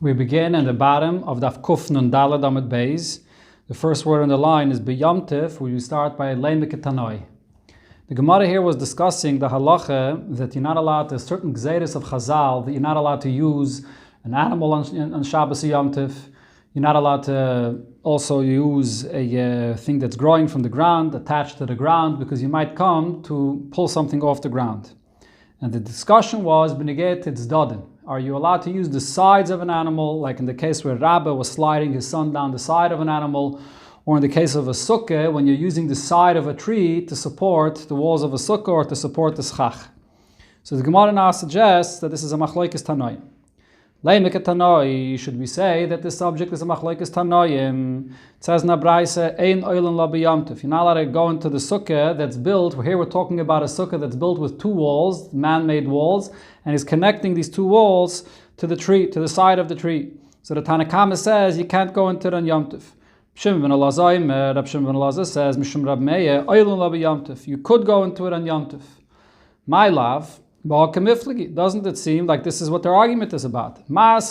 We begin in the bottom of Daf Kuf Nun Daled Amud Beis. The first word on the line is B'Yom where you start by Leimik Tanoi. The Gemara here was discussing the halacha that you're not allowed to, certain gzeiros of Chazal, that you're not allowed to use an animal on Shabbos Yom Tov. You're not allowed to also use a thing that's growing from the ground, attached to the ground, because you might come to pull something off the ground. And the discussion was, B'Neget Tzadin. Are you allowed to use the sides of an animal, like in the case where Rabba was sliding his son down the side of an animal, or in the case of a sukkah, when you're using the side of a tree to support the walls of a sukkah or to support the schach? So the Gemara now suggests that this is a machlokes tanoi. Leimek tanoi, should we say that this subject is a machlokes tanoim? It says in the Braise, ein oilen la b'yom tov. You're not allowed to go into the sukkah that's built. Here we're talking about a sukkah that's built with two walls, man-made walls, and is connecting these two walls to the tree, to the side of the tree. So the Tanakama says you can't go into it on Yom Tov. Shimon ben Elazar, Rab Shimon ben Elazar says, Mishum Rab Meir, oilen la b'yom tov. You could go into it on Yom Tov. My love, doesn't it seem like this is what their argument is about? Tanakama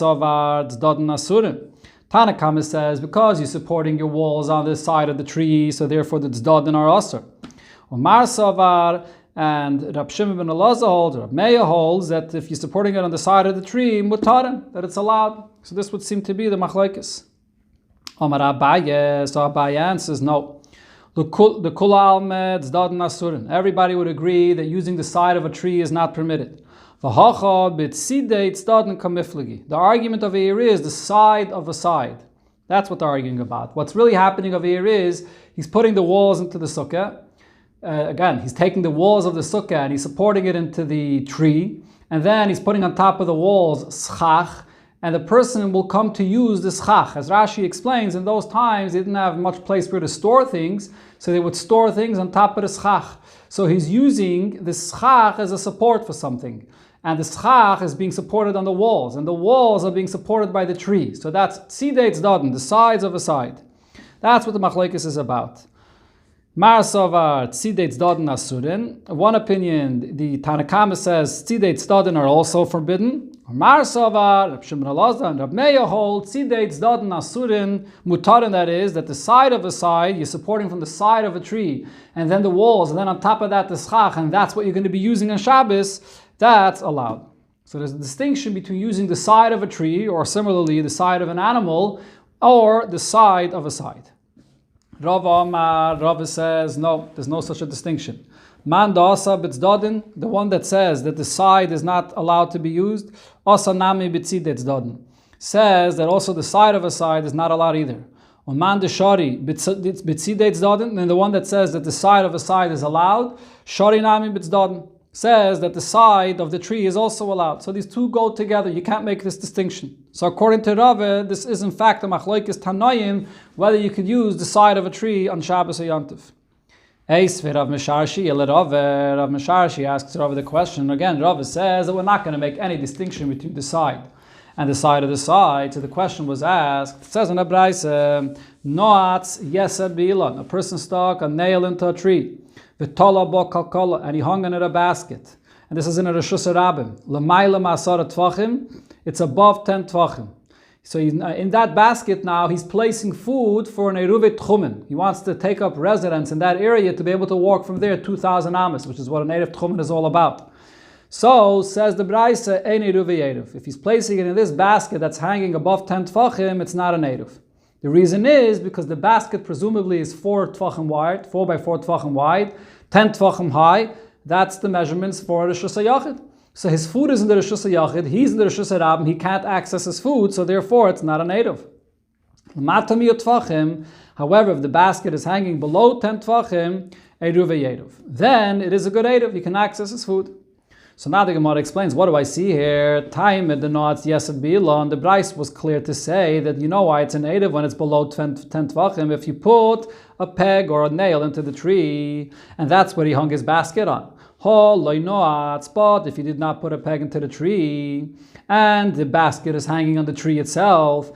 says, because you're supporting your walls on this side of the tree, so therefore the tzadin are asur. And Rab Shimon ben Elazar holds, Rab Meir holds, that if you're supporting it on the side of the tree, mutarim, that it's allowed. So this would seem to be the machlokes. Amar Abaye, so Abaye answers, no. Everybody would agree that using the side of a tree is not permitted. The argument of here is the side of a side. That's what they're arguing about. What's really happening over here is he's putting the walls into the sukkah. Again, he's taking the walls of the sukkah and he's supporting it into the tree. And then he's putting on top of the walls schach. And the person will come to use the schach. As Rashi explains, in those times they didn't have much place where to store things, so they would store things on top of the schach. So he's using the schach as a support for something. And the schach is being supported on the walls, and the walls are being supported by the tree. So that's tzidei tzadin, the sides of a side. That's what the machlokes is about. Mar Savar tzidei tzadin asurin. One opinion, the Tanakama says tzidei tzadin are also forbidden. Mar Savar, Rab Shimon Elazar and Rab Meir hold tzidei tzadin asurin mutarin, that is, that the side of a side you're supporting from the side of a tree, and then the walls, and then on top of that the schach, and that's what you're going to be using on Shabbos. That's allowed. So there's a distinction between using the side of a tree, or similarly the side of an animal, or the side of a side. Rava says, no, there's no such a distinction. Man da'asa b'tzdadin, the one that says that the side is not allowed to be used, asa nami b'tzidei tzadin, says that also the side of a side is not allowed either. On man deshari b'tzidei tzadin, and the one that says that the side of a side is allowed, shari nami b'tzdadin, says that the side of the tree is also allowed. So these two go together. You can't make this distinction. So according to Rava, this is in fact a machlokes tanoim, whether you could use the side of a tree on Shabbos or Yom Tov. Rav Mesharshi asks Rava the question. Again, Rava says that we're not going to make any distinction between the side and the side of the side. So the question was asked. It says in the Braise, Noatz yesed bi'ilon, a person stuck a nail into a tree. And he hung on it a basket. And this is in a Reshus Rabbim. L'mayla ma'asara tvachim, it's above 10 tvachim. So in that basket now, he's placing food for an eruvet tchumen. He wants to take up residence in that area to be able to walk from there 2,000 amas, which is what a native tchumen is all about. So, says the Braise, ein eruvet eruv. If he's placing it in this basket that's hanging above 10 tvachim, it's not a native. The reason is because the basket presumably is 4 tvachim wide, 4 by 4 tvachim wide, 10 tvachim high. That's the measurements for Reshus HaYachid. So his food is in the Reshus HaYachid, he's in the Reshus HaRabim, he can't access his food, so therefore it's not a native. However, if the basket is hanging below 10 tvachim, then it is a good native, he can access his food. So now the Gemara explains, what do I see here? Time at the Noatz Yesed Bi'ilon, the Braise was clear to say that you know why it's a native when it's below 10 tvachim, if you put a peg or a nail into the tree, and that's what he hung his basket on. But if you did not put a peg into the tree, and the basket is hanging on the tree itself,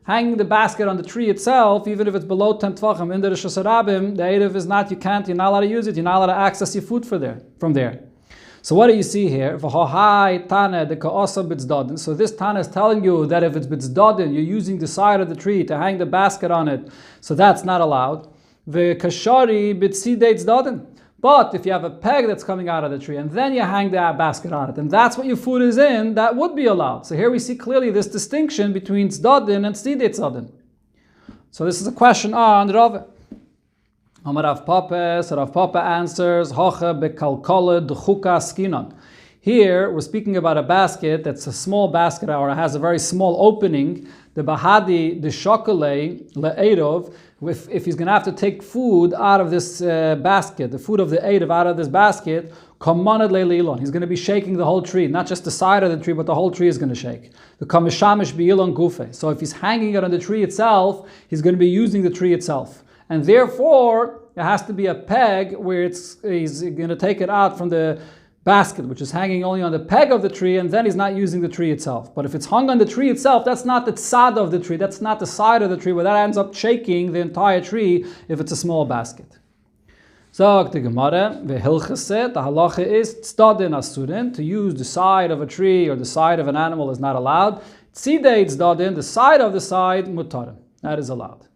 hanging the basket on the tree itself, even if it's below 10 tvachim in the Reshus HaRabim, the Erev is not, you're not allowed to use it, you're not allowed to access your food from there. So what do you see here? So this Tana is telling you that if it's bitzdadin, you're using the side of the tree to hang the basket on it, so that's not allowed. But if you have a peg that's coming out of the tree and then you hang the basket on it, and that's what your food is in, that would be allowed. So here we see clearly this distinction between tzadin and tzidei tzadin. So this is a question on Rav. Rav Papa answers, here we're speaking about a basket that's a small basket, or it has a very small opening. The bahadi, the shokole, le'erov, if he's going to have to take food out of this basket, the food of the Eidov out of this basket, he's going to be shaking the whole tree, not just the side of the tree, but the whole tree is going to shake. The kamishamish bi'ilon gufe. So if he's hanging it on the tree itself, he's going to be using the tree itself. And therefore, it has to be a peg where he's going to take it out from the basket, which is hanging only on the peg of the tree, and then he's not using the tree itself. But if it's hung on the tree itself, that's not the tzad of the tree, that's not the side of the tree, where that ends up shaking the entire tree if it's a small basket. So the Gemara, the halacha is tzadin asurin, to use the side of a tree or the side of an animal is not allowed. Tzidei tzadin, the side of the side, mutarim, that is allowed.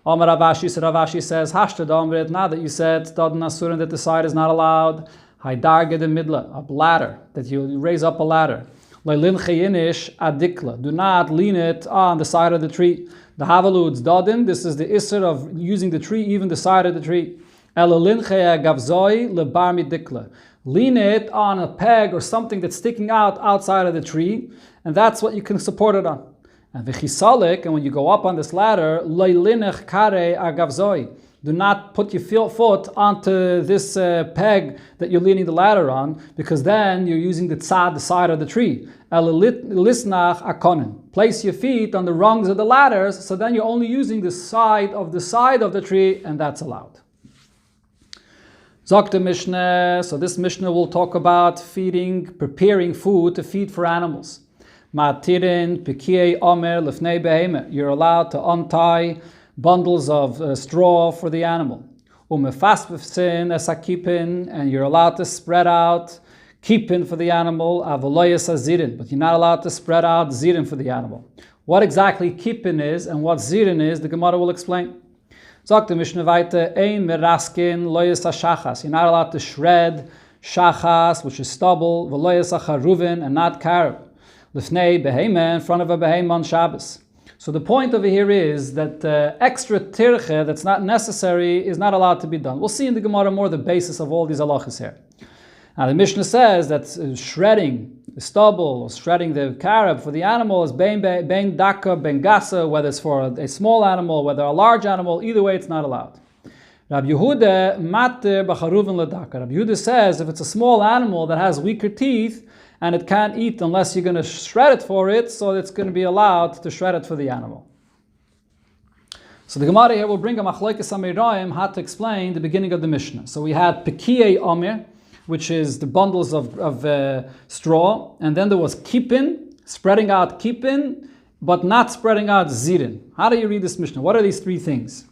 Amar Ravashi says, Hashtad Amrit, now that you said tzadin asurin, that the side is not allowed, Haidarge de midla, a ladder, that you raise up a ladder. Leilin chayinish adikla, do not lean it on the side of the tree. The havalud tzadin, this is the isser of using the tree, even the side of the tree. Elalin chaya gavzoi lebar midikla, lean it on a peg or something that's sticking out outside of the tree, and that's what you can support it on. And v'chisalik, and when you go up on this ladder, leilinech kare agavzoi, do not put your foot onto this peg that you're leaning the ladder on, because then you're using the tzad, the side of the tree. Lisnach akonin. Place your feet on the rungs of the ladders, so then you're only using the side of the tree, and that's allowed. Zok the Mishnah. So this Mishnah will talk about preparing food to feed for animals. Matirin pikiei omer lefnei beheme. You're allowed to untie bundles of straw for the animal. Umefasbefsin esakipin, and you're allowed to spread out kipin for the animal, avoloyas azirin, but you're not allowed to spread out zirin for the animal. What exactly kipin is and what zirin is, the Gemara will explain. Sagt the Mishnah weiter, ein meraskin loyas shachas. You're not allowed to shred shachas, which is stubble, voloyas acharuvin, and not carb. Lifnei behema, in front of a behema on Shabbos. So the point over here is that extra tirche that's not necessary is not allowed to be done. We'll see in the Gemara more the basis of all these halachas here. Now the Mishnah says that shredding the stubble or shredding the carob for the animal is bein daka, bein gasa, whether it's for a small animal, whether a large animal, either way it's not allowed. Rabbi Yehuda mater b'charuvin ledaka. Rabbi Yehuda says if it's a small animal that has weaker teeth, and it can't eat unless you're going to shred it for it, so it's going to be allowed to shred it for the animal. So the Gemara here will bring a machlokes amirayim how to explain the beginning of the Mishnah. So we had pekiei omer, which is the bundles of straw, and then there was kipin, spreading out kipin, but not spreading out zirin. How do you read this Mishnah? What are these three things?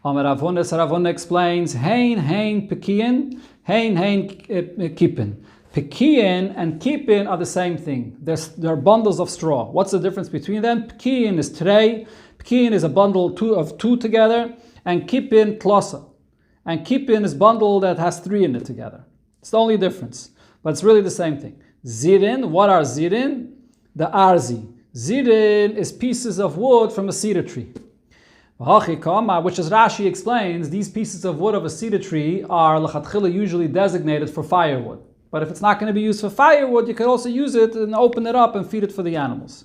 Amar Rav Huna explains, hein pekiyin, hein kipin. Pekiyin and kipin are the same thing. They're bundles of straw. What's the difference between them? Pekiyin is trei. Pekiyin is a bundle of two together, and kipin klosa. And kipin is bundle that has three in it together. It's the only difference, but it's really the same thing. Zirin, what are zirin? The arzi. Zirin is pieces of wood from a cedar tree. Which, as Rashi explains, these pieces of wood of a cedar tree are l'chatchila usually designated for firewood. But if it's not going to be used for firewood, you could also use it and open it up and feed it for the animals.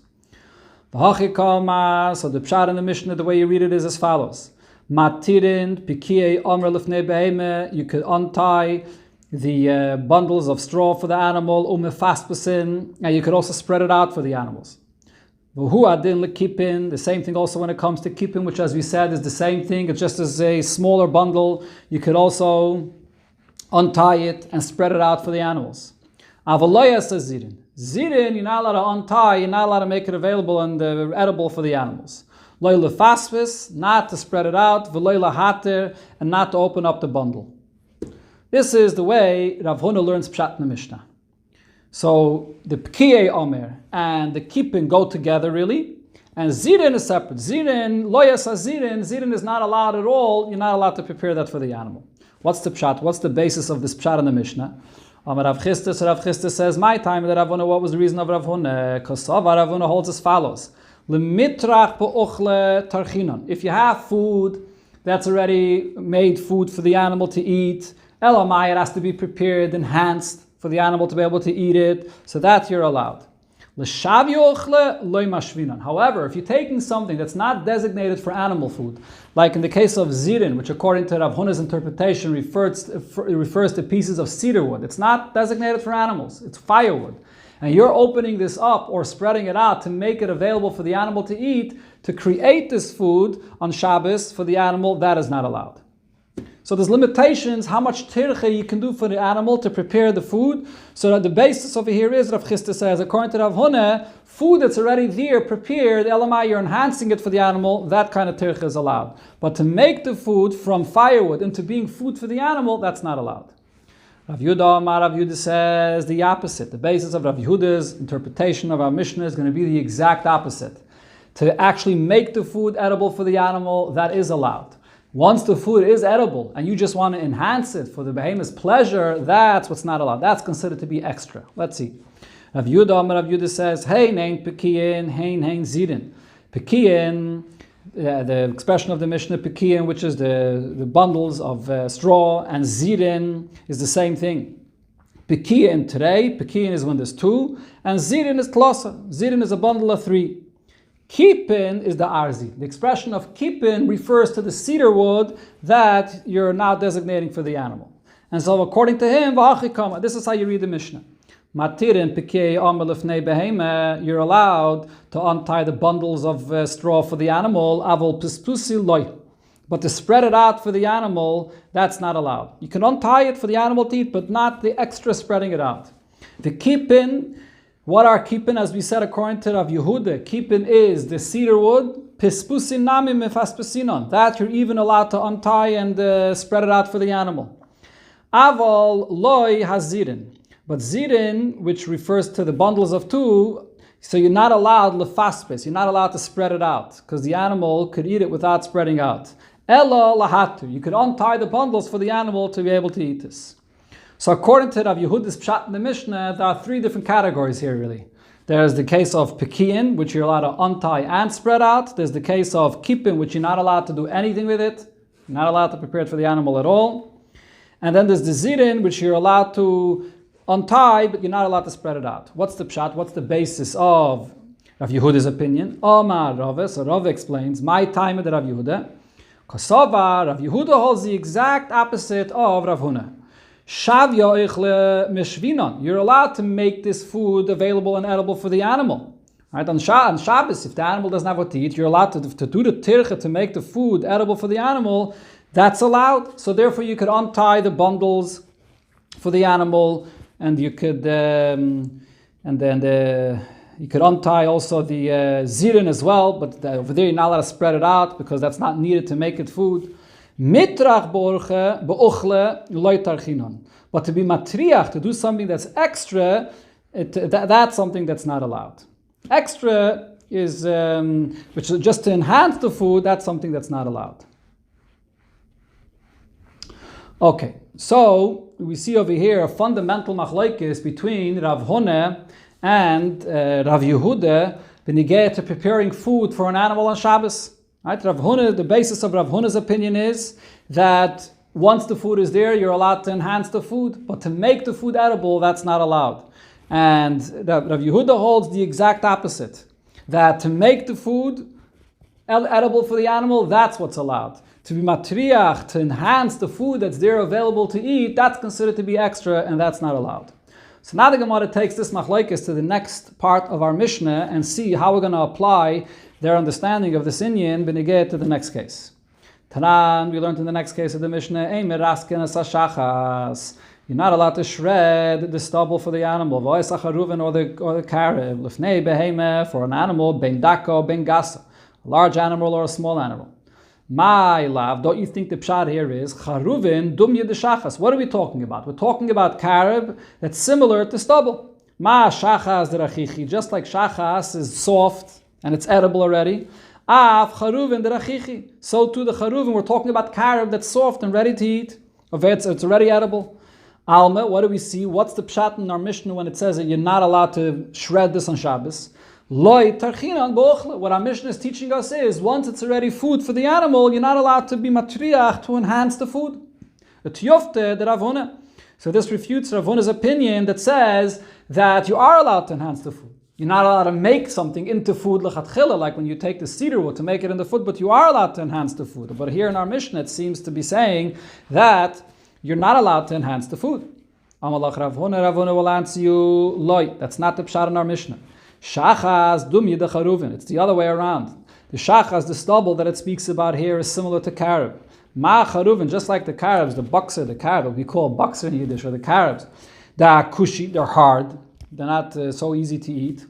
So the pshat in the Mishnah, the way you read it is as follows. Matirin, pikiei, omer lefnei beheme. You could untie the bundles of straw for the animal, umefaspasin, and you could also spread it out for the animals. The same thing also when it comes to kipin, which as we said is the same thing. It's just as a smaller bundle. You could also untie it and spread it out for the animals. Avaloya says zirin. Zirin, you're not allowed to untie, you're not allowed to make it available and edible for the animals. Loyla fasfis, not to spread it out. Veloyla hater, and not to open up the bundle. This is the way Rav Huna learns pshat in the Mishnah. So the Pkiye Omer and the Kippin go together really, and Zirin is separate. Zirin, Loyas Zirin, Zirin is not allowed at all. You're not allowed to prepare that for the animal. What's the pshat? What's the basis of this pshat in the Mishnah? Rav Chistis says, my time that Rav Huna, what was the reason of Rav Huna? Kosova Rav Huna holds as follows. If you have food that's already made food for the animal to eat, Elamai, it has to be prepared, enhanced for the animal to be able to eat it, so that you're allowed. However, if you're taking something that's not designated for animal food, like in the case of zirin, which according to Rav Huna's interpretation refers to pieces of cedar wood, it's not designated for animals, it's firewood. And you're opening this up or spreading it out to make it available for the animal to eat, to create this food on Shabbos for the animal, that is not allowed. So there's limitations how much tirche you can do for the animal to prepare the food. So that the basis over here is, Rav Chisda says, according to Rav Huna, food that's already there, prepared, elamai, you're enhancing it for the animal, that kind of tirche is allowed. But to make the food from firewood into being food for the animal, that's not allowed. Rav Yehuda says the opposite. The basis of Rav Yehuda's interpretation of our Mishnah is going to be the exact opposite. To actually make the food edible for the animal, that is allowed. Once the food is edible and you just want to enhance it for the behemoth's pleasure, that's what's not allowed. That's considered to be extra. Let's see. Rav Yehuda says, hey, nein pekiyin, hein zidin. Pekiyin, the expression of the Mishnah, pekiyin, which is the bundles of straw, and zidin is the same thing. Pekiyin today, pekiyin is when there's two, and zidin is klosa. Zidin is a bundle of three. Kippin is the arzi. The expression of kippin refers to the cedar wood that you're now designating for the animal. And so according to him, this is how you read the Mishnah. Matirin pikei omer lefnei behema, you're allowed to untie the bundles of straw for the animal, avol pispusi loy. But to spread it out for the animal, that's not allowed. You can untie it for the animal to eat, but not the extra spreading it out. The kippin, what are kippin? As we said, according to Rav Yehuda, kippin is the cedar wood, pispusin nami mefaspusinon, that you're even allowed to untie and spread it out for the animal. Aval loy hazirin. But zirin, which refers to the bundles of two, so you're not allowed lefaspes, you're not allowed to spread it out, because the animal could eat it without spreading out. Ella lahatu, you could untie the bundles for the animal to be able to eat this. So according to Rav Yehuda's pshat in the Mishnah, there are three different categories here really. There's the case of pekiyin, which you're allowed to untie and spread out. There's the case of kippin, which you're not allowed to do anything with it. You're not allowed to prepare it for the animal at all. And then there's the zirin, which you're allowed to untie, but you're not allowed to spread it out. What's the pshat? What's the basis of Rav Yehuda's opinion? Omar Rava, so Rava explains, my time at Rav Yehuda. Kosova, Rav Yehuda holds the exact opposite of Rav Huna. You're allowed to make this food available and edible for the animal. Right? On Shabbos, if the animal doesn't have what to eat, you're allowed to do the tircha to make the food edible for the animal. That's allowed. So therefore you could untie the bundles for the animal, and you could you could untie also the zirin as well, but over there you're not allowed to spread it out because that's not needed to make it food. Mitrach be'ochle loy tarchinon. But to be matriach, to do something that's extra, that's something that's not allowed. Extra is, which is just to enhance the food, that's something that's not allowed. Okay, so we see over here a fundamental machlokes between Rav Huna and Rav Yehuda b'negeh to preparing food for an animal on Shabbos. Right? Rav Huna, the basis of Rav Huna's opinion is that once the food is there, you're allowed to enhance the food, but to make the food edible, that's not allowed. And Rav Yehuda holds the exact opposite, that to make the food edible for the animal, that's what's allowed. To be matriach, to enhance the food that's there available to eat, that's considered to be extra, and that's not allowed. So now the Gemara takes this machlokes to the next part of our Mishnah and see how we're going to apply their understanding of this inyan b'negeh to the next case. Tanan, we learned in the next case of the Mishnah, you're not allowed to shred the stubble for the animal, or the carib, lifnei behemeh, for an animal, ben dako, ben gasa, a large animal or a small animal. My love, don't you think the pshat here is charuvin dum yedeshachas? What are we talking about? We're talking about carib that's similar to stubble. Ma shachas derachichi, just like shachas is soft and it's edible already. Av charuvin derachichi, so too the charuvin, we're talking about carob that's soft and ready to eat. It's already edible. Alma, what do we see? What's the pshat in our Mishnah when it says that you're not allowed to shred this on Shabbos? Loi tarchinan bochle. What our Mishnah is teaching us is, once it's already food for the animal, you're not allowed to be matriach to enhance the food. Tiyofte de Rav Huna. So this refutes Rav Huna's opinion that says that you are allowed to enhance the food. You're not allowed to make something into food lechatchila, like when you take the cedar wood to make it into food, but you are allowed to enhance the food. But here in our Mishnah, it seems to be saying that you're not allowed to enhance the food. Amalach Rav Huna will answer you, loy. That's not the pshat in our Mishnah. Shachas dum yida charuvin. It's the other way around. The shachas, the stubble that it speaks about here, is similar to carob. Ma charuvin, just like the carobs, the buxer, the carob, we call buxer in Yiddish, or the carobs. They're kushi, they're hard. They're not so easy to eat.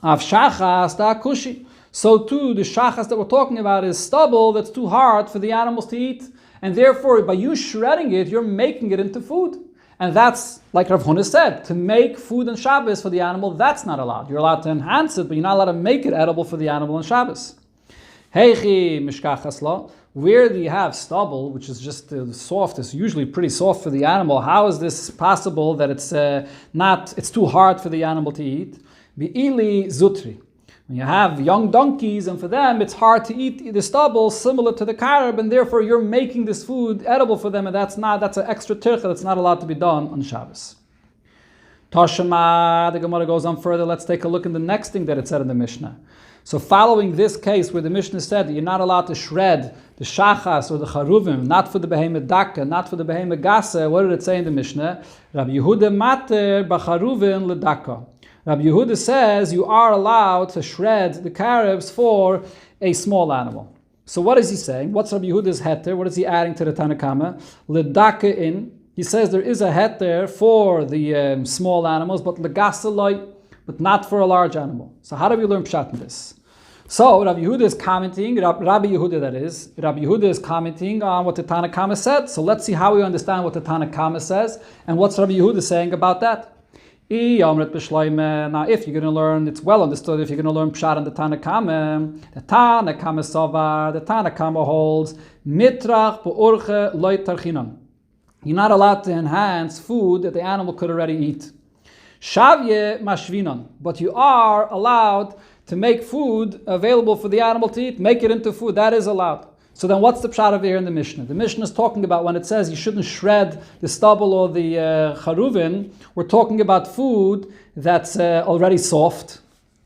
Av shachas, da kushi. So too, the shachas that we're talking about is stubble that's too hard for the animals to eat. And therefore, by you shredding it, you're making it into food. And that's, like Rav Huna said, to make food on Shabbos for the animal, that's not allowed. You're allowed to enhance it, but you're not allowed to make it edible for the animal on Shabbos. Heichi mishkachasla. Where do you have stubble, which is just soft, it's usually pretty soft for the animal, how is this possible that it's too hard for the animal to eat? Bi'ili zutri. When you have young donkeys, and for them it's hard to eat the stubble, similar to the carob, and therefore you're making this food edible for them, and that's an extra tircha that's not allowed to be done on Shabbos. Tashema, the Gemara goes on further. Let's take a look at the next thing that it said in the Mishnah. So following this case where the Mishnah said that you're not allowed to shred the shachas or the charuvim, not for the behemoth daka, not for the behemoth gasa, what did it say in the Mishnah? Rabbi Yehuda mater b'charuvin l'daka. Rabbi Yehuda says you are allowed to shred the carobs for a small animal. So what is he saying? What's Rabbi Yehuda's heter? What is he adding to the Tanakama? L'daka in. He says there is a heter for the small animals, but l'gasa loy, but not for a large animal. So how do we learn pshat in this? So Rabbi Yehuda is commenting, Rabbi Yehuda that is, Rabbi Yehuda is commenting on what the Tanakama said. So let's see how we understand what the Tanakama says and what's Rabbi Yehuda saying about that. Now if you're going to learn, it's well understood, if you're going to learn pshat in the Tanakama Savar, the Tanakama holds, Mitrach be'urche loy tarchinan. You're not allowed to enhance food that the animal could already eat. Shavye mashvinan, but you are allowed to make food available for the animal to eat, make it into food, that is allowed. So then what's the pshat over here in the Mishnah? The Mishnah is talking about when it says you shouldn't shred the stubble or the charuvin, we're talking about food that's already soft,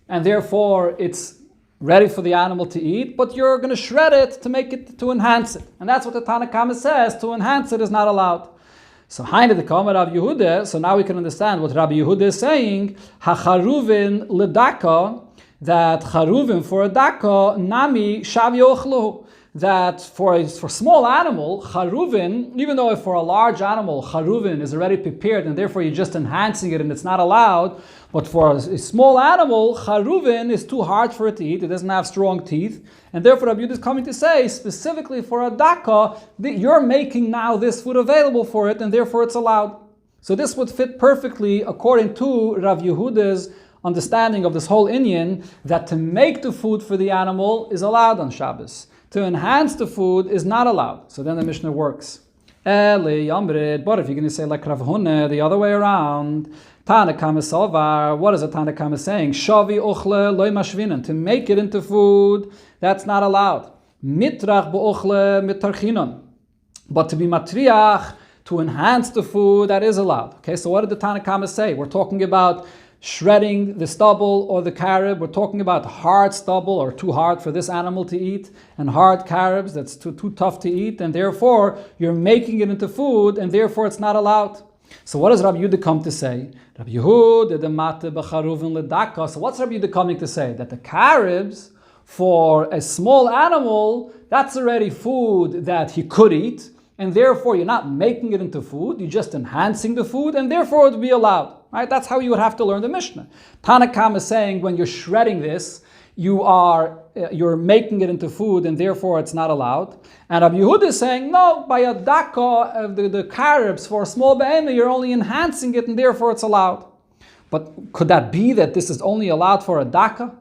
and therefore it's ready for the animal to eat, but you're going to shred it to make it, to enhance it. And that's what the Tanakama says, to enhance it is not allowed. So Haina the Kamar Rabbi Yehuda, so now we can understand what Rabbi Yehuda is saying, HaCharuvin l'daka, that charuvin for a daka, nami shav yochlu, that for a small animal, charuvin, even though for a large animal, charuvin is already prepared and therefore you're just enhancing it and it's not allowed, but for a small animal, charuvin is too hard for it to eat, it doesn't have strong teeth, and therefore Rabbi Yehuda is coming to say, specifically for a daka, that you're making now this food available for it and therefore it's allowed. So this would fit perfectly according to Rav Yehuda's understanding of this whole inyan, that to make the food for the animal is allowed on Shabbos. To enhance the food is not allowed. So then the Mishnah works. But if you're going to say like Rav Huna, the other way around, Tanakama Salvar, what is a Tanakama saying? Shavi ochle loy mashvinan, to make it into food, that's not allowed. Mitrach be'ochle mitarchinon. But to be matriach, to enhance the food, that is allowed. Okay, so what did the Tanakama say? We're talking about shredding the stubble or the carob. We're talking about hard stubble or too hard for this animal to eat, and hard carobs that's too tough to eat, and therefore you're making it into food, and therefore it's not allowed. So what does Rabbi Yehuda come to say? Rabbi Yehuda the mate b'charuvin l'daka. So what's Rabbi Yehuda coming to say? That the carobs for a small animal, that's already food that he could eat, and therefore you're not making it into food, you're just enhancing the food, and therefore it would be allowed. Right? That's how you would have to learn the Mishnah. Tanakam is saying when you're shredding this, you're making it into food, and therefore it's not allowed. And Rabbi Yehuda is saying, no, by a daka of the carobs for a small behemoth, you're only enhancing it, and therefore it's allowed. But could that be that this is only allowed for a daka?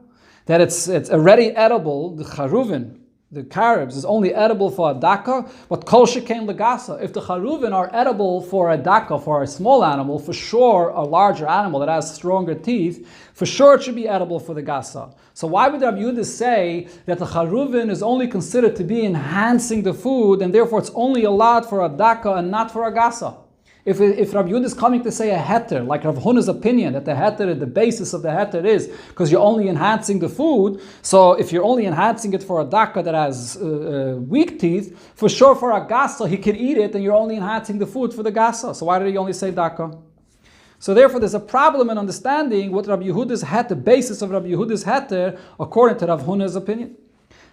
That it's already edible, the charuvin, the carobs, is only edible for a daka, but kol shekain legasa. If the charuvin are edible for a daka, for a small animal, for sure a larger animal that has stronger teeth, for sure it should be edible for the gasa. So why would Rabbi Yehuda say that the charuvin is only considered to be enhancing the food, and therefore it's only allowed for a daka and not for a gasa? If Rabbi Yehuda is coming to say a heter, like Rav Huna's opinion, that the heter, the basis of the heter is because you're only enhancing the food, so if you're only enhancing it for a daka that has weak teeth, for sure for a gasa, he could eat it, and you're only enhancing the food for the gasa. So why did he only say daka? So therefore there's a problem in understanding what Rabbi Yehuda's heter, the basis of Rabbi Yehuda's heter, according to Rav Huna's opinion.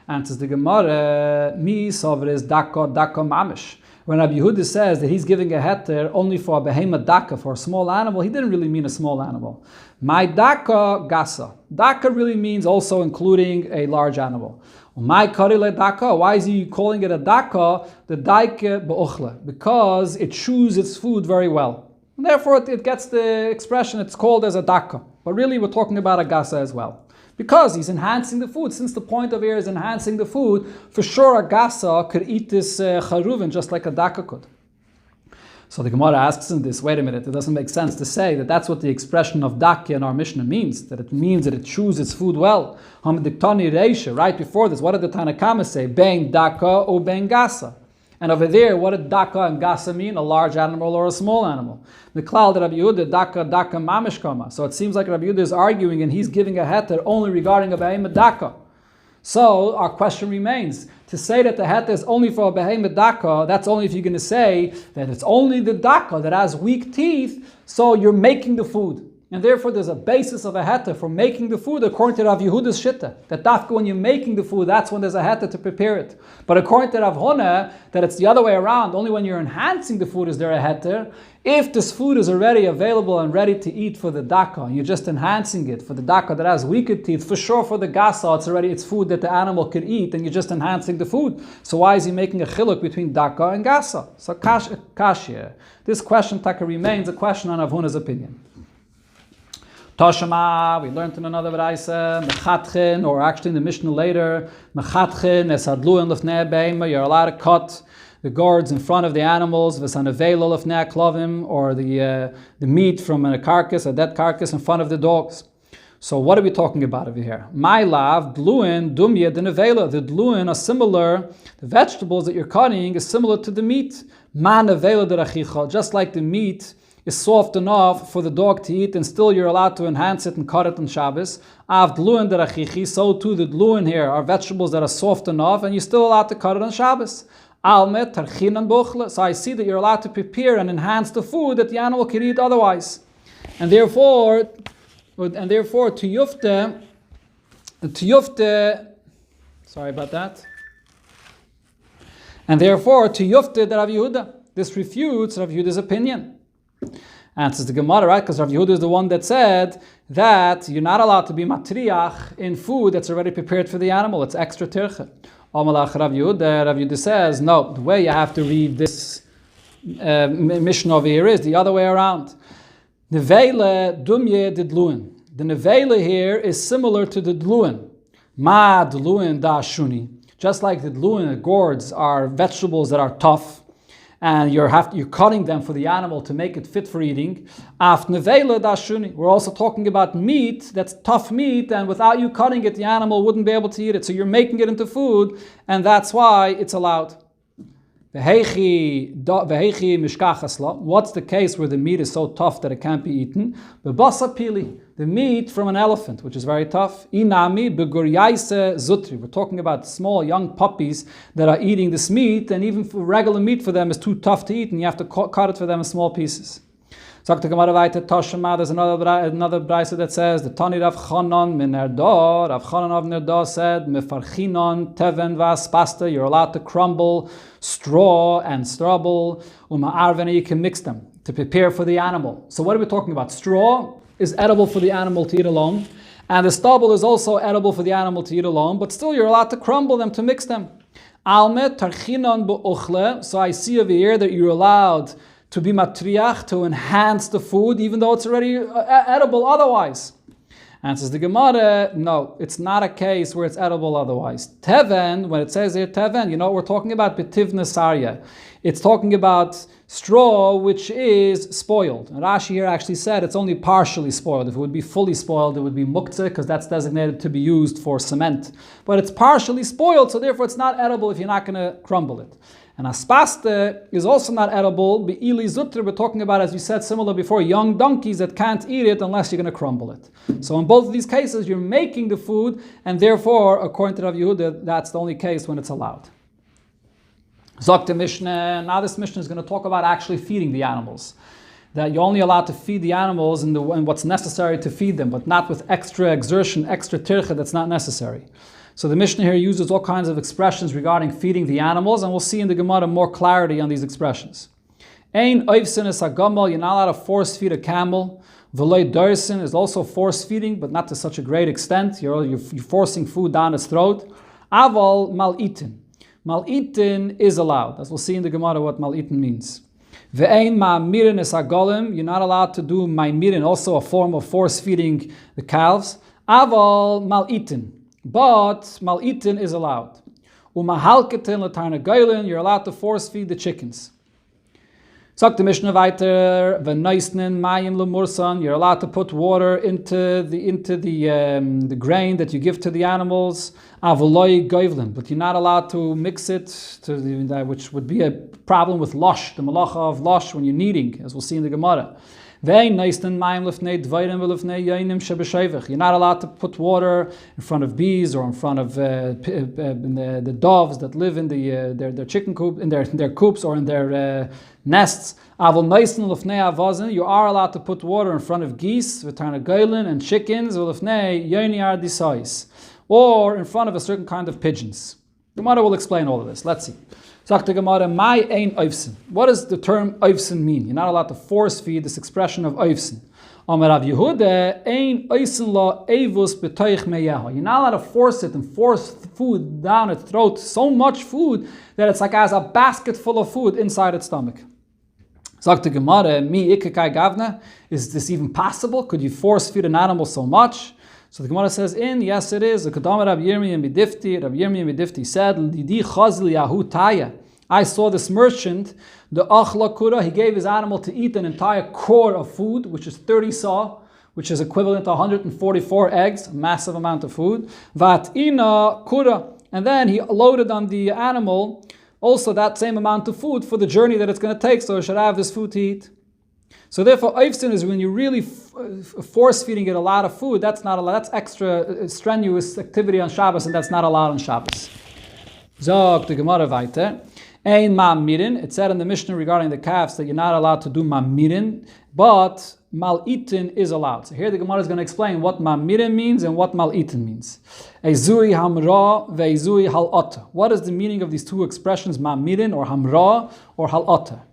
Answers the Gemara, mi sovres daka mamish. When Rabbi Yehuda says that he's giving a heter only for a behemoth daka, for a small animal, he didn't really mean a small animal. My daka gasa. Daka really means also including a large animal. My karile daka. Why is he calling it a daka? The daike be'ochle, because it chews its food very well. And therefore it gets the expression, it's called as a daka. But really we're talking about a gasa as well. Because he's enhancing the food. Since the point of here is enhancing the food, for sure a gasa could eat this charuvin just like a daka could. So the Gemara asks in this, wait a minute, it doesn't make sense to say that that's what the expression of daka in our Mishnah means, that it means that it chews its food well. Right before this, what did the Tanakama say? Ben daka or ben gasa. And over there, what did daka and gasa mean? A large animal or a small animal? The klal that Rabbi Yehuda, daka mamish kama. So it seems like Rabbi Yehuda is arguing and he's giving a heter only regarding a behemoth daka. So our question remains, to say that the heter is only for a behemoth daka, that's only if you're going to say that it's only the daka that has weak teeth, so you're making the food. And therefore there's a basis of a heter for making the food according to Rav Yehuda's shitta. That dafka when you're making the food, that's when there's a heter to prepare it. But according to Rav Huna, that it's the other way around. Only when you're enhancing the food is there a heter. If this food is already available and ready to eat for the daka, and you're just enhancing it for the daka that has weaker teeth, for sure for the gasa, it's food that the animal could eat, and you're just enhancing the food. So why is he making a chiluk between daka and gasa? So kashya. This question taka remains a question on Rav Huna's opinion. Toshama, we learned in another Braisa, Mechatchin, or actually in the Mishnah later, Mechatchin, Esadlu and Lefnei Beima, you're allowed to cut the gourds in front of the animals, Vesanavelo Lefnei Klovim, or the meat from a carcass, a dead carcass, in front of the dogs. So what are we talking about over here? My lav, dluin, dumya, the nevela. The dluin are similar, the vegetables that you're cutting is similar to the meat. Ma nevela derachicha, just like the meat is soft enough for the dog to eat, and still you're allowed to enhance it and cut it on Shabbos. Av dluin derachichi, so too the dluin here are vegetables that are soft enough, and you're still allowed to cut it on Shabbos. Almet tarchinan bochle, so I see that you're allowed to prepare and enhance the food that the animal can eat otherwise. And therefore, to yufte, sorry about that. And therefore, to yufte the Rav Yehuda. This refutes Rav Yehuda's opinion. Answers the Gemara, right? Because Rav Yehuda is the one that said that you're not allowed to be matriach in food that's already prepared for the animal. It's extra tircha. Amalach Rav Yehuda says, no, the way you have to read this Mishnah over here is the other way around. Nevele dumye de dluin. The nevele here is similar to the dluin. Ma dluin da shuni. Just like the dluin, the gourds are vegetables that are tough, and you're cutting them for the animal to make it fit for eating. Af nevele da shuni. We're also talking about meat that's tough meat, and without you cutting it, the animal wouldn't be able to eat it. So you're making it into food, and that's why it's allowed. What's the case where the meat is so tough that it can't be eaten? The meat from an elephant, which is very tough. We're talking about small young puppies that are eating this meat, and even for regular meat for them is too tough to eat, and you have to cut it for them in small pieces. There's another brayso that says the Tani Rav Chanan min Nerdah. Rav Chanan of Nerdah said mefarchinon teven vaspasta. You're allowed to crumble straw and stubble. Uma'arvena, you can mix them to prepare for the animal. So what are we talking about? Straw is edible for the animal to eat alone, and the stubble is also edible for the animal to eat alone. But still, you're allowed to crumble them to mix them. Almet tarchinon be'ochle. So I see over here that you're allowed to be matriach, to enhance the food, even though it's already edible otherwise? Answers the Gemara, no, it's not a case where it's edible otherwise. Teven, when it says here teven, you know what we're talking about? Betivna sarya. It's talking about straw which is spoiled. And Rashi here actually said it's only partially spoiled. If it would be fully spoiled, it would be muktzeh, because that's designated to be used for cement. But it's partially spoiled, so therefore it's not edible if you're not going to crumble it. And aspaste is also not edible. Be'ili zutr, we're talking about, as we said similar before, young donkeys that can't eat it unless you're going to crumble it. So in both of these cases, you're making the food, and therefore, according to Rav Yehuda, that's the only case when it's allowed. Zok the Mishnah. Now this Mishnah is going to talk about actually feeding the animals. That you're only allowed to feed the animals in what's necessary to feed them, but not with extra exertion, extra tircha that's not necessary. So the Mishnah here uses all kinds of expressions regarding feeding the animals, and we'll see in the Gemara more clarity on these expressions. Ein oivsin is hagamal, you're not allowed to force feed a camel. V'lei dorsin is also force feeding, but not to such a great extent. You're forcing food down its throat. Aval mal'itin. Mal'itin is allowed, as we'll see in the Gemara what mal'itin means. Ve'ein ma'amirin is hagalim, you're not allowed to do ma'amirin, also a form of force feeding the calves. Aval mal'itin. But mal'itin is allowed. Umahalketin l'tarnagoylin, you're allowed to force feed the chickens. Sagt the Mishnah weiter, v'noisnin mayim l'mursan, you're allowed to put water into the grain that you give to the animals. Avoloi goyvlin, but you're not allowed to mix it, which would be a problem with lush, the malacha of lush when you're kneading, as we'll see in the Gemara. You're not allowed to put water in front of bees or in front of the doves that live in their chicken coop, in their coops or in their nests. You are allowed to put water in front of geese, and chickens, or in front of a certain kind of pigeons. The Gemara will explain all of this. Let's see. Sagt the Gemara, "My ein oivsin." What does the term oivsin mean? You're not allowed to force feed, this expression of oivsin. Amar Rav Yehuda, ein oivsin la evus b'toich meyeha. You're not allowed to force it and force food down its throat, so much food that it's like as a basket full of food inside its stomach. Sagt the Gemara, mi ikekai gavna. Is this even possible? Could you force feed an animal so much? So the Gemara says, yes it is. The Kedama Rav Yirmiyah Midifti said, Lidi chazli yahu taya. I saw this merchant, the achla kura, he gave his animal to eat an entire core of food, which is 30 saw, which is equivalent to 144 eggs, a massive amount of food. Vat ina kura. And then he loaded on the animal also that same amount of food for the journey that it's going to take, so it should have this food to eat. So therefore, oivsin is when you're really force feeding it a lot of food. That's not allowed. That's extra strenuous activity on Shabbos, and that's not allowed on Shabbos. Zog the Gemara weiter. Ein ma'amirin. It said in the Mishnah regarding the calves that you're not allowed to do ma'amirin, but mal'itin is allowed. So here the Gemara is going to explain what ma'amirin means and what mal'itin means. Ezui hamra ve'ezui hal'ata. What is the meaning of these two expressions, ma'amirin or hamra or hal'ata?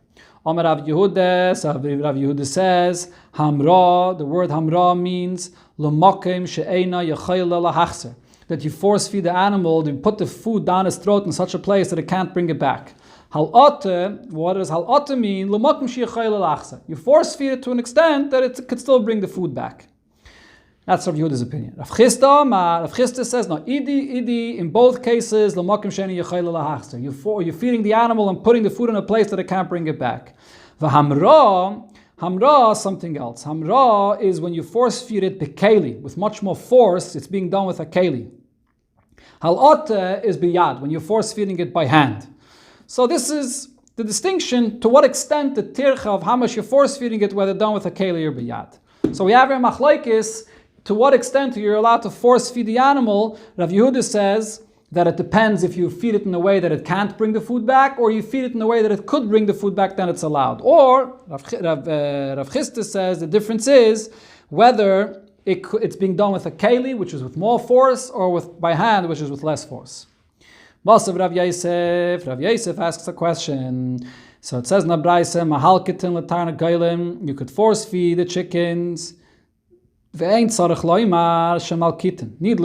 Amar Rav Yehuda, so Rav Yehuda says, hamra, the word hamra means l'makim she'eina yachayla lahachser, that you force feed the animal, you put the food down its throat in such a place that it can't bring it back. Hal'ata, what does hal'ata mean? L'makim she'yachayla lahachser. You force feed it to an extent that it could still bring the food back. That's Rav Yehuda's opinion. Rav Chisda says, no, idi, in both cases, l'makim she'eina yachayla lahachser. You're feeding the animal and putting the food in a place that it can't bring it back. V'hamra, hamra, something else. Hamra is when you force feed it bekeli, with much more force, it's being done with a keli. Hal'ata is biyad, when you're force feeding it by hand. So this is the distinction, to what extent the tircha of how much you're force feeding it, whether done with a keli or biyad. So we have here machlokes, to what extent you're allowed to force feed the animal. Rav Yehuda says that it depends if you feed it in a way that it can't bring the food back, or you feed it in a way that it could bring the food back, then it's allowed. Or Rav Chisda says the difference is whether it's being done with a keli, which is with more force, or by hand, which is with less force. Basav Rav Yosef asks a question. So it says in the Braise, Mahalketin l'tarna geilim, you could force feed the chickens. Needless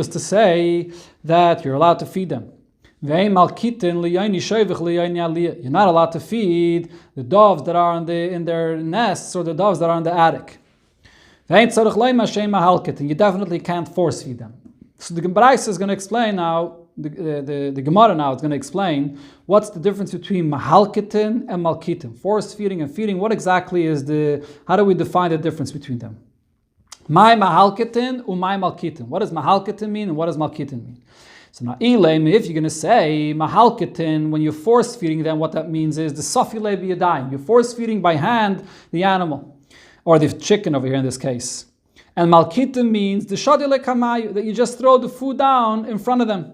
to say that you're allowed to feed them. You're not allowed to feed the doves that are in their nests or the doves that are in the attic. And you definitely can't force feed them. So the Gemara is going to explain now, the Gemara now is going to explain what's the difference between mahalketin and malkitin. Force feeding and feeding, what exactly is how do we define the difference between them? My mahalketin my malkitin. What does mahalketin mean and what does malkitin mean? So now, if you're going to say mahalketin, when you're force feeding them, what that means is the safile b'yadayim. You're force feeding by hand the animal, or the chicken over here in this case. And malkitin means the shadile kamayu, that you just throw the food down in front of them.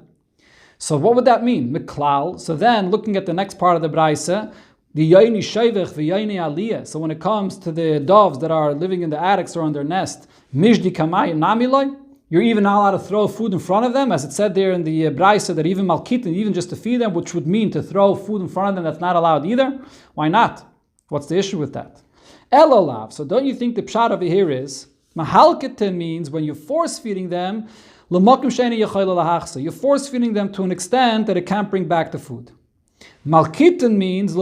So what would that mean? Miklal. So then, looking at the next part of the braisa, the yaini shayvech v'yaini aliyah. So when it comes to the doves that are living in the attics or on their nest, mishdi kamayu namiloi. You're even not allowed to throw food in front of them, as it said there in the Braisa that even malkitin, even just to feed them, which would mean to throw food in front of them, that's not allowed either. Why not? What's the issue with that? Elolav. So don't you think the pshat over here is mahalkitin means when you're force feeding them, you're force feeding them to an extent that it can't bring back the food. Malkitin means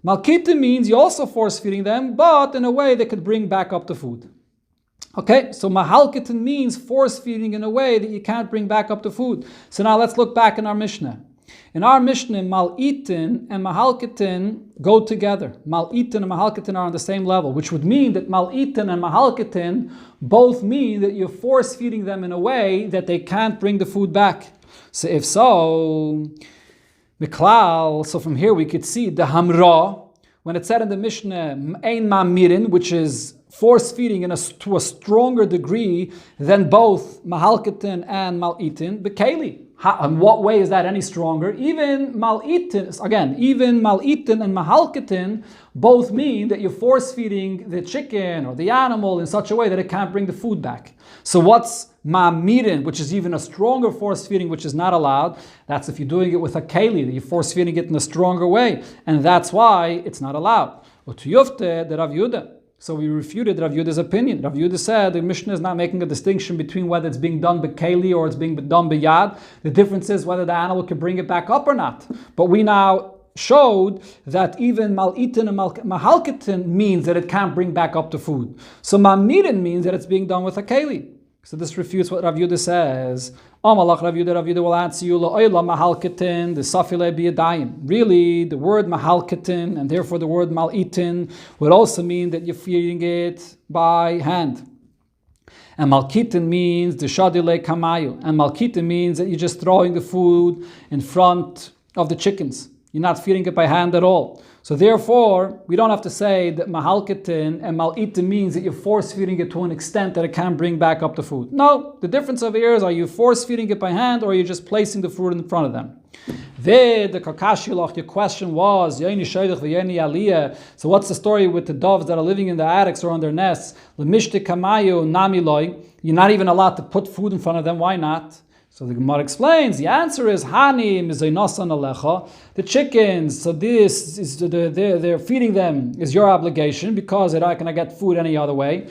malkitin means you're also force feeding them, but in a way that could bring back up the food. Okay, so mahalketin means force feeding in a way that you can't bring back up the food. So now let's look back in our Mishnah. In our Mishnah, mal'itin and mahalketin go together. Mal'itin and mahalketin are on the same level, which would mean that mal'itin and mahalketin both mean that you're force feeding them in a way that they can't bring the food back. So if so, miklal, so from here we could see the hamra, when it said in the Mishnah, ein mamirin, which is force feeding to a stronger degree than both mahalketin and mal'itin, bekeli. In what way is that any stronger? Even mal'itin and mahalketin both mean that you're force feeding the chicken or the animal in such a way that it can't bring the food back. So what's mamirin, which is even a stronger force feeding, which is not allowed? That's if you're doing it with a keli, that you're force feeding it in a stronger way, and that's why it's not allowed. Utiyufte the Rav Yehuda. So we refuted Rav Yehuda's opinion. Rav Yehuda said the Mishnah is not making a distinction between whether it's being done b'keli or it's being done b'yad. The difference is whether the animal can bring it back up or not. But we now showed that even mal'itin and mahalketin means that it can't bring back up the food. So mamirin means that it's being done with a keli. So this refutes what Rav Yehuda says. Amalach Rav Yehuda will answer you, la'oila mahalketin, the safile biyadayim. Really, the word mahalketin, and therefore the word mal'itin, would also mean that you're feeding it by hand. And malkitin means the shadile kamayu. And malkitin means that you're just throwing the food in front of the chickens. You're not feeding it by hand at all. So therefore, we don't have to say that mahalketin and mal'itin means that you're force feeding it to an extent that it can't bring back up the food. No, the difference over here is, are you force feeding it by hand or are you just placing the food in front of them? The kakashilach, your question was, so what's the story with the doves that are living in the attics or on their nests? You're not even allowed to put food in front of them. Why not? So the Gemara explains, the answer is, the chickens, so this is they're feeding them is your obligation because they're not going to get food any other way.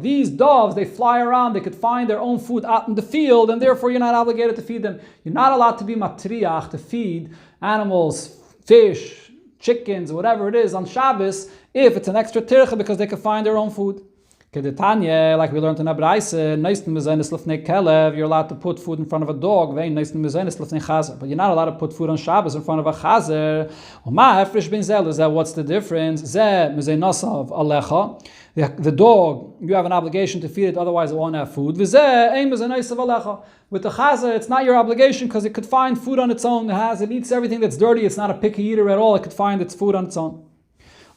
These doves, they fly around, they could find their own food out in the field, and therefore you're not obligated to feed them. You're not allowed to be matriach, to feed animals, fish, chickens, whatever it is on Shabbos, if it's an extra tircha because they can find their own food. Like we learned in Abraise, you're allowed to put food in front of a dog, but you're not allowed to put food on Shabbos in front of a chazer. What's the difference? The dog, you have an obligation to feed it, otherwise it won't have food. With the chazer, it's not your obligation because it could find food on its own. It eats everything that's dirty. It's not a picky eater at all. It could find its food on its own.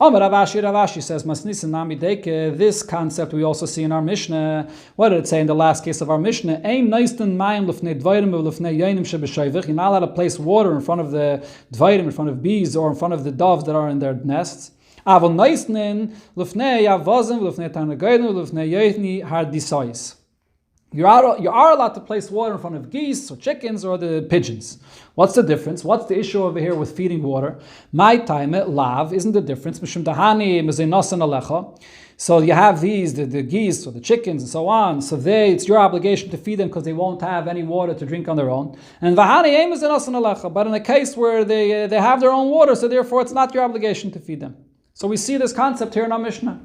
Ravashi says, this concept we also see in our Mishnah. What did it say in the last case of our Mishnah? You're not allowed to place water in front of the dvairim, in front of bees, or in front of the doves that are in their nests. You are allowed to place water in front of geese or chickens or the pigeons. What's the difference? What's the issue over here with feeding water? My time lav isn't the difference. So you have these, the geese or the chickens and so on. So it's your obligation to feed them because they won't have any water to drink on their own. And but in a case where they have their own water, so therefore it's not your obligation to feed them. So we see this concept here in our Mishnah.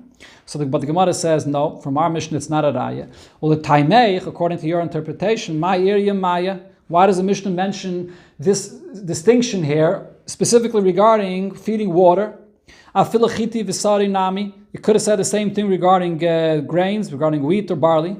But the Gemara says, no, from our Mishnah it's not a raya. Well, the Taimeich, according to your interpretation, why does the Mishnah mention this distinction here, specifically regarding feeding water? You could have said the same thing regarding grains, regarding wheat or barley.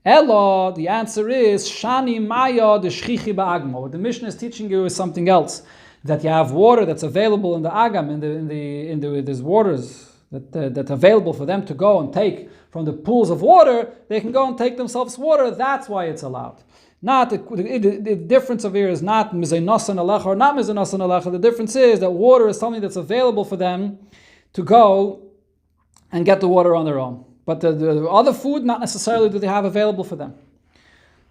Elo, the answer is Shani Maya de Shchichi Ba'agma. What the Mishnah is teaching you is something else. That you have water that's available in the agam, in these waters that available for them to go and take from the pools of water. They can go and take themselves water. That's why it's allowed. Not the difference of here is not mizaynasan alecha or not mizaynasan alecha. The difference is that water is something that's available for them to go and get the water on their own. But the other food, not necessarily do they have available for them.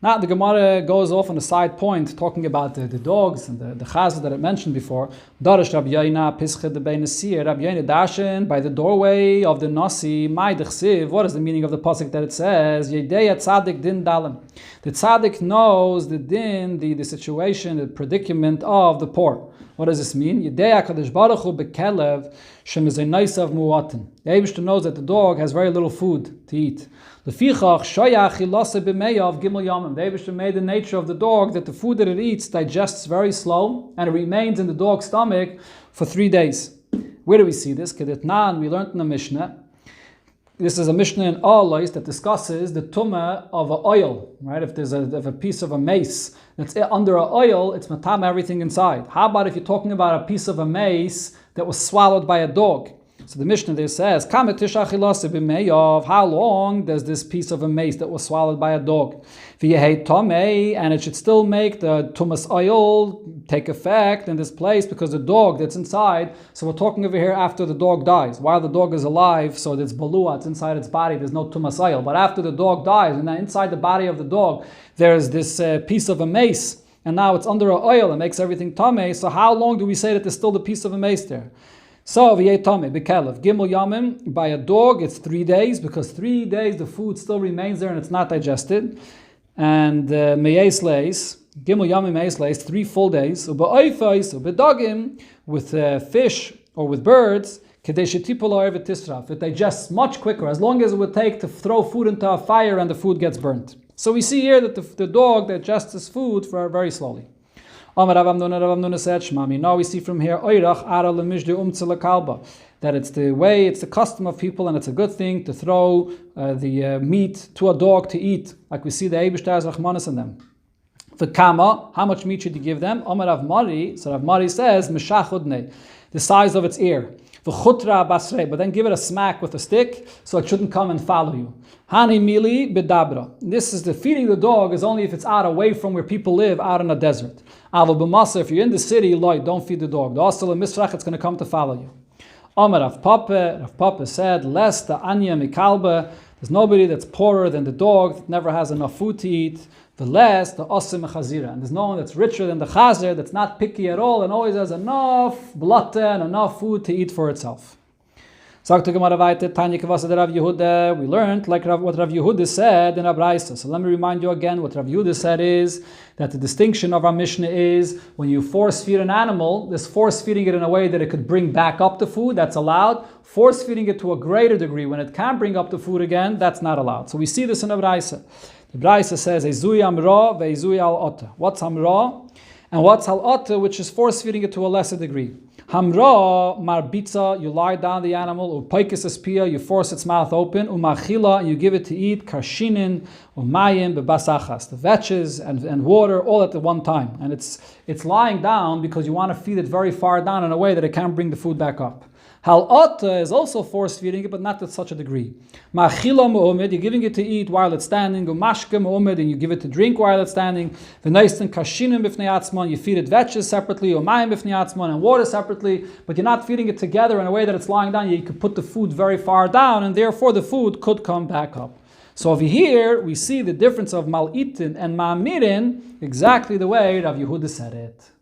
Now the Gemara goes off on a side point, talking about the dogs and the chazah that I mentioned before. Darash Rabbi Yoina Pisched de Bein Nasir. Rabbi Yoina dashen by the doorway of the Nasi. Mai dechsiv. What is the meaning of the pasuk that it says? Yedeya tzaddik din dalim. The tzaddik knows the din, the situation, the predicament of the poor. What does this mean? Yedeya kadosh baruch hu bekelev shemizaynasav muatin. The Eibishter knows that the dog has very little food to eat. The Eibishter made the nature of the dog that the food that it eats digests very slow and it remains in the dog's stomach for 3 days. Where do we see this? Kedetnan, we learned in the Mishnah. This is a Mishnah in Alois that discusses the tumah of an oil, right? If there's a piece of a mace that's under an oil, it's matam everything inside. How about if you're talking about a piece of a mace that was swallowed by a dog? So the Mishnah there says, how long does this piece of a mace that was swallowed by a dog? And it should still make the tumas oil take effect in this place because the dog that's inside, so we're talking over here after the dog dies. While the dog is alive, so it's balua, it's inside its body, there's no tumas oil. But after the dog dies, and then inside the body of the dog, there's this piece of a mace, and now it's under an oil, it makes everything tameh. So how long do we say that there's still the piece of a mace there? So v'yetame bekelev gimel yamim, by a dog it's 3 days because 3 days the food still remains there and it's not digested. And meyes leis gimel yamim meyes leis 3 full days. Ubeoifais ubedagim, with fish or with birds, kedei shetipol ha'ervet tisraf, it digests much quicker as long as it would take to throw food into a fire and the food gets burnt. So we see here that the dog digests his food very slowly. Now we see from here that it's the way, it's the custom of people, and it's a good thing to throw the meat to a dog to eat, like we see the Eibishter's Rachmanis in them. The kama, how much meat should you give them? So Rav Mari says the size of its ear. But then give it a smack with a stick so it shouldn't come and follow you. Hani mili bedabra. This is the feeding the dog is only if it's out away from where people live, out in a desert. If you're in the city, don't feed the dog. The asal misrach, it's going to come to follow you. Rav Papa said, less the anya mikalba. There's nobody that's poorer than the dog that never has enough food to eat. The less the osim chazira, and there's no one that's richer than the chazer that's not picky at all and always has enough blatte and enough food to eat for itself. We learned like what Rav Yehuda said in Abraisa. So let me remind you again, what Rav Yehuda said is that the distinction of our Mishnah is when you force feed an animal, this force feeding it in a way that it could bring back up the food, that's allowed. Force feeding it to a greater degree when it can't bring up the food again, that's not allowed. So we see this in Abraisa. The Braisa says, Ezui amra ve'ezui al ota. What's hamra? And what's al ota, which is force feeding it to a lesser degree. Hamra marbitza, you lie down the animal. Upaikis espia, you force its mouth open. Umachila, and you give it to eat. Karshinin, umayim, bebasachas. The vetches and water all at the one time. And it's lying down because you want to feed it very far down in a way that it can't bring the food back up. Hal'ata is also force feeding it, but not to such a degree. Ma'achila mu'omed, you're giving it to eat while it's standing. Umashka mu'omed, and you give it to drink while it's standing. V'naisten kashinim b'fnei atzmon, you feed it vetches separately, umayim b'fnei atzmon, and water separately, but you're not feeding it together in a way that it's lying down. You could put the food very far down, and therefore the food could come back up. So over here, we see the difference of mal'itin and ma'amirin exactly the way Rav Yehuda said it.